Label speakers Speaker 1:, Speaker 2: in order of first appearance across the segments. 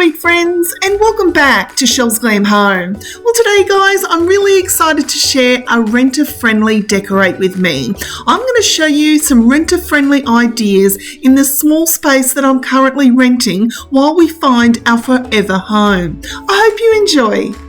Speaker 1: sweet friends, and welcome back to Chelle's Glam Home. Well, today guys, I'm really excited to share a renter-friendly decorate with me. I'm going to show you some renter-friendly ideas in the small space that I'm currently renting while we find our forever home. I hope you enjoy.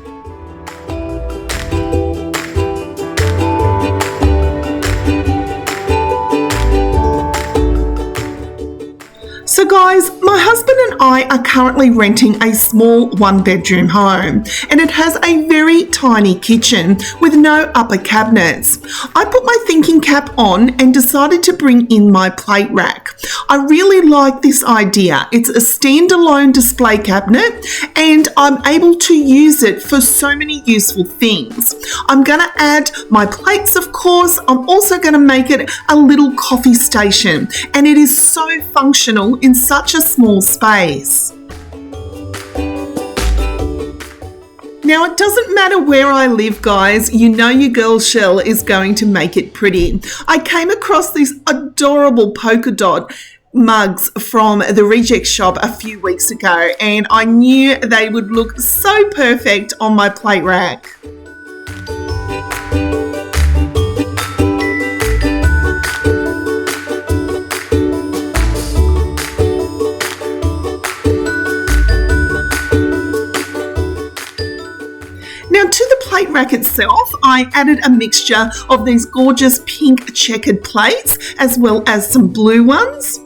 Speaker 1: So guys, my husband and I are currently renting a small one-bedroom home, and it has a very tiny kitchen with no upper cabinets. I put my thinking cap on and decided to bring in my plate rack. I really like this idea. It's a standalone display cabinet and I'm able to use it for so many useful things. I'm going to add my plates, of course. I'm also going to make it a little coffee station, and it is so functional in such a small space. Now, it doesn't matter where I live, guys, you know your girl Chelle is going to make it pretty. I came across these adorable polka dot mugs from the reject shop a few weeks ago, and I knew they would look so perfect on my plate rack. Now, to the plate rack itself, I added a mixture of these gorgeous pink checkered plates as well as some blue ones.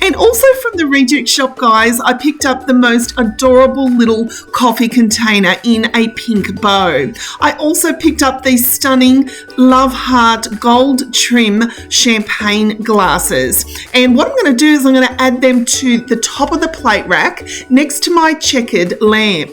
Speaker 1: And also from the reject shop, guys, I picked up the most adorable little coffee container in a pink bow. I also picked up these stunning Love Heart gold trim champagne glasses. And what I'm going to do is I'm going to add them to the top of the plate rack next to my checkered lamp.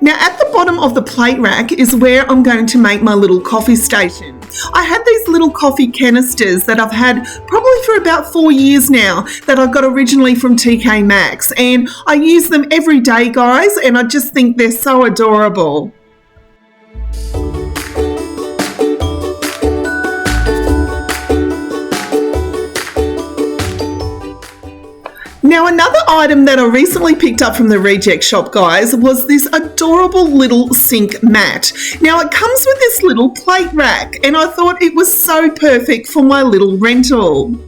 Speaker 1: Now, at the bottom of the plate rack is where I'm going to make my little coffee station. I had these little coffee canisters that I've had probably for about 4 years now that I got originally from TK Maxx, and I use them every day, guys, and I just think they're so adorable. Now, another item that I recently picked up from the reject shop, guys, was this adorable little sink mat. Now, it comes with this little plate rack, and I thought it was so perfect for my little rental.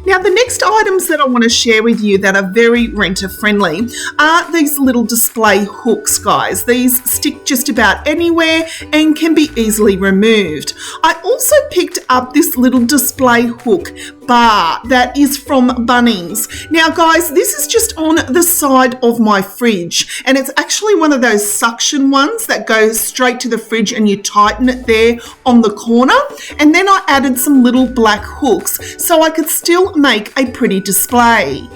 Speaker 1: Now, the next items that I want to share with you that are very renter friendly are these little display hooks, guys. These stick just about anywhere and can be easily removed. I also picked up this little display hook bar that is from Bunnings. Now, guys, this is just on the side of my fridge, and it's actually one of those suction ones that goes straight to the fridge and you tighten it there on the corner. And then I added some little black hooks so I could still make a pretty display.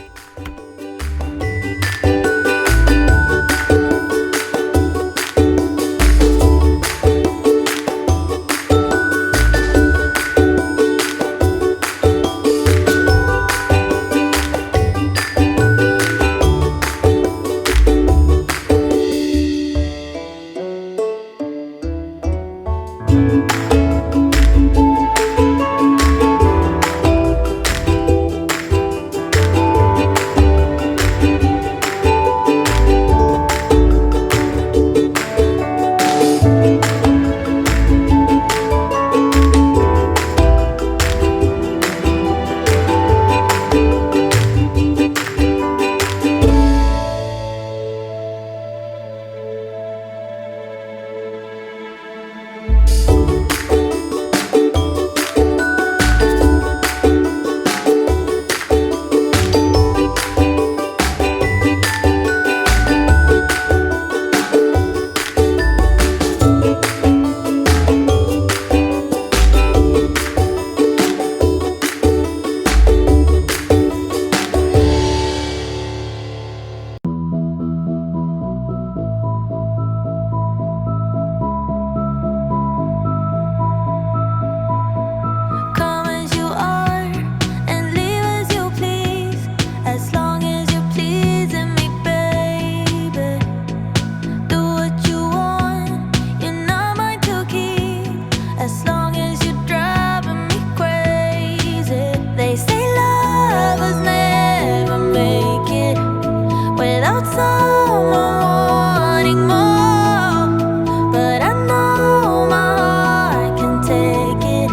Speaker 2: wanting more, but I know my heart can take it.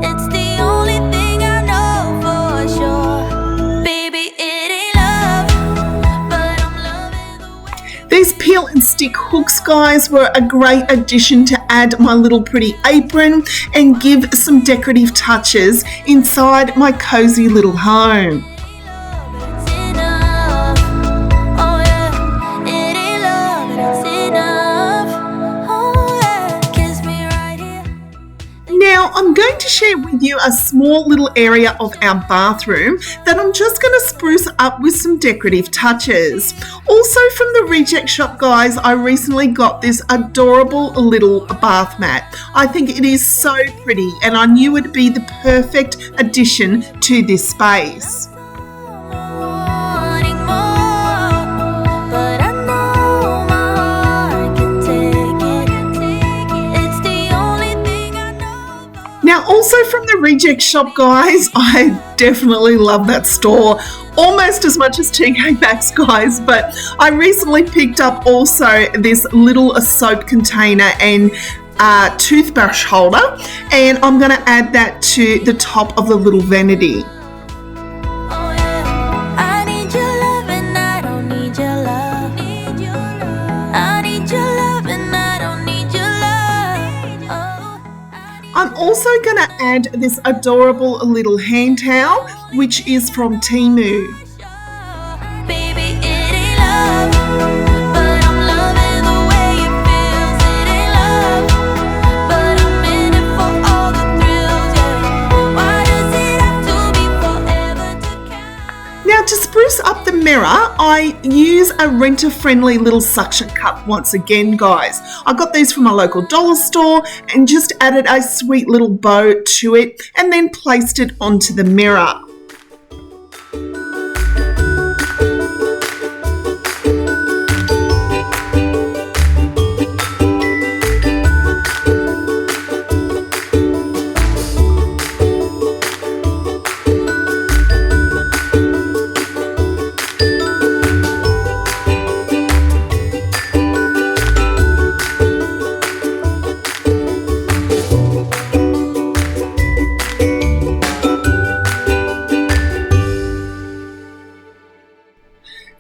Speaker 2: It's the only thing I know for sure. Baby, it ain't love, but I'm loving the way.
Speaker 1: These peel and stick hooks, guys, were a great addition to add my little pretty apron and give some decorative touches inside my cozy little home. Now I'm going to share with you a small little area of our bathroom that I'm just going to spruce up with some decorative touches. Also from the reject shop, guys, I recently got this adorable little bath mat. I think it is so pretty and I knew it would be the perfect addition to this space. Now also from the reject shop, guys, I definitely love that store almost as much as TK Maxx, guys, but I recently picked up also this little soap container and toothbrush holder, and I'm going to add that to the top of the little vanity. I'm also going to add this adorable little hand towel, which is from Temu. Now to spruce up the mirror, I use a renter-friendly little suction cup once again, guys. I got these from a local dollar store and just added a sweet little bow to it and then placed it onto the mirror.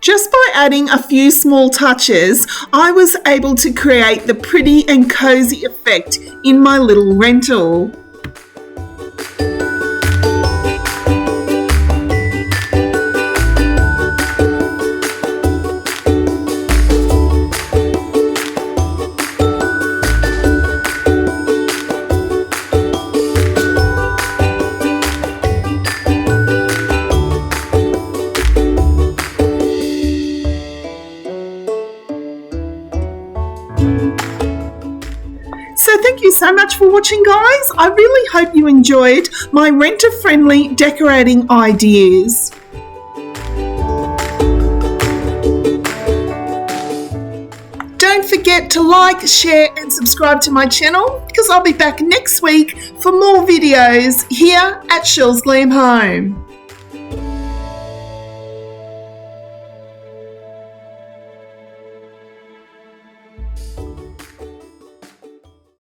Speaker 1: Just by adding a few small touches, I was able to create the pretty and cozy effect in my little rental. So thank you so much for watching, guys. I really hope you enjoyed my renter-friendly decorating ideas. Don't forget to like, share and subscribe to my channel because I'll be back next week for more videos here at Chelle's Glam Home.